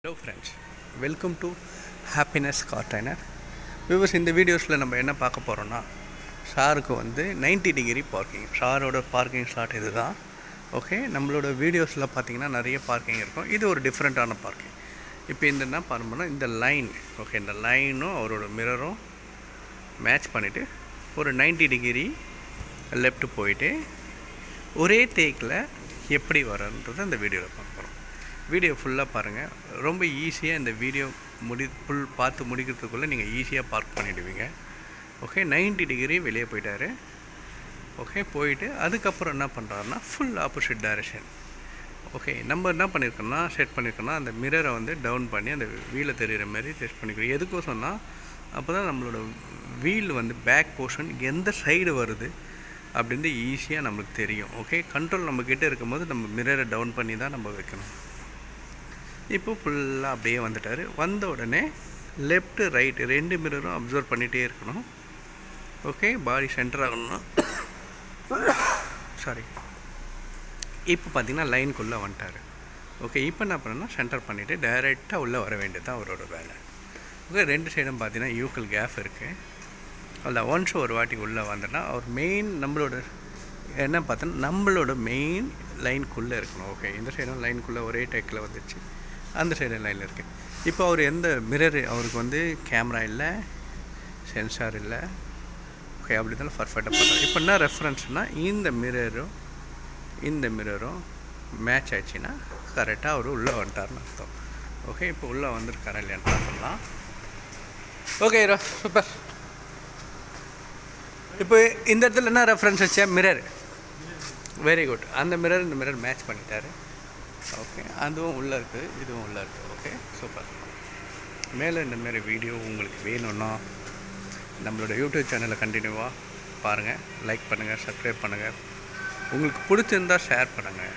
Hello friends, welcome to Happiness Car Trainer. Viewers, இந்த வீடியோஸில் நம்ம என்ன பார்க்க போகிறோன்னா, ஷாருக்கு வந்து 90 டிகிரி பார்க்கிங். ஷாரோட பார்க்கிங் ஸ்லாட் இது தான். ஓகே, நம்மளோட வீடியோஸில் பார்த்தீங்கன்னா நிறைய பார்க்கிங் இருக்கும். இது ஒரு டிஃப்ரெண்ட்டான பார்க்கிங். இப்போ இந்த என்ன பண்ணணும்னா, இந்த லைன், ஓகே, இந்த லைனும் அவரோட மிரரும் மேட்ச் பண்ணிவிட்டு ஒரு 90 டிகிரி லெஃப்ட் போயிட்டு ஒரே டேக்கில் எப்படி வரன்றதை இந்த வீடியோவில் பார்க்க போகிறோம். வீடியோ ஃபுல்லாக பாருங்கள். ரொம்ப ஈஸியாக இந்த வீடியோ ஃபுல் பார்த்து முடிக்கிறதுக்குள்ளே நீங்கள் ஈஸியாக பார்க் பண்ணிவிடுவீங்க. ஓகே, 90 டிகிரி வெளியே போயிட்டார். ஓகே, போயிட்டு அதுக்கப்புறம் என்ன பண்ணுறாருன்னா, ஃபுல் ஆப்போசிட் டைரெக்ஷன். ஓகே, நம்ம என்ன பண்ணியிருக்கோம்னா, செட் பண்ணியிருக்கோம்னா, அந்த மிரரை வந்து டவுன் பண்ணி அந்த வீலை தெரிகிற மாதிரி செட் பண்ணிக்கிறோம். எதுக்கும் சொன்னால், அப்போ தான் நம்மளோட வீல் வந்து பேக் போர்ஷன் எந்த சைடு வருது அப்படின்ட்டு ஈஸியாக நம்மளுக்கு தெரியும். ஓகே, கண்ட்ரோல் நம்மக்கிட்ட இருக்கும்போது நம்ம மிரரை டவுன் பண்ணி தான் நம்ம வைக்கணும். இப்போ ஃபுல்லாக அப்படியே வந்துட்டார். வந்த உடனே லெஃப்ட்டு ரைட்டு 2 மிரரும் அப்சர்வ் பண்ணிகிட்டே இருக்கணும். ஓகே, பாடி சென்டர் ஆகணும். சாரி, இப்போ பார்த்திங்கன்னா லைனுக்குள்ளே வந்துட்டார். ஓகே, இப்போ என்ன பண்ணணும்னா, சென்டர் பண்ணிவிட்டு டைரெக்டாக உள்ளே வர வேண்டியது தான் அவரோட வேலை. ஓகே, 2 சைடும் பார்த்திங்கன்னா யூக்கல் கேப் இருக்குது. அதில் ஒன்ஸ் ஒரு வாட்டி உள்ளே வந்தோன்னா அவர் மெயின் நம்மளோட என்ன பார்த்தோன்னா நம்மளோட மெயின் லைனுக்குள்ளே இருக்கணும். ஓகே, இந்த சைடும் லைனுக்குள்ளே ஒரே டேக்கில் வந்துடுச்சு, அந்த சைடு லைனில் இருக்குது. இப்போ அவர் எந்த மிரரு, அவருக்கு வந்து கேமரா இல்லை, சென்சார் இல்லை. ஓகே, அப்படி இருந்தாலும் பர்ஃபெக்டாக பண்ணுறாரு. இப்போ என்ன ரெஃபரன்ஸ்னால், இந்த மிரரும் மேட்ச் ஆச்சுன்னா கரெக்டாக அவர் உள்ளே வந்துட்டார்னு அர்த்தம். ஓகே, இப்போ உள்ளே வந்துருக்காரா இல்லையான்னு பார்த்துடலாம். Okay hero, super. இப்போ இந்த இடத்துல என்ன ரெஃபரன்ஸ் வச்சா, மிரர். Very good. அந்த மிரர் இந்த மிரர் மேட்ச் பண்ணிட்டாரு. ஓகே, அதுவும் உள்ளே இருக்குது, இதுவும் உள்ளே இருக்குது. Okay, super. மேலே இந்தமாரி வீடியோ உங்களுக்கு வேணும்னா நம்மளோட யூடியூப் சேனலை கண்டினியூவாக பாருங்கள். லைக் பண்ணுங்கள், சப்ஸ்கிரைப் பண்ணுங்கள். உங்களுக்கு பிடிச்சிருந்தால் ஷேர் பண்ணுங்கள்.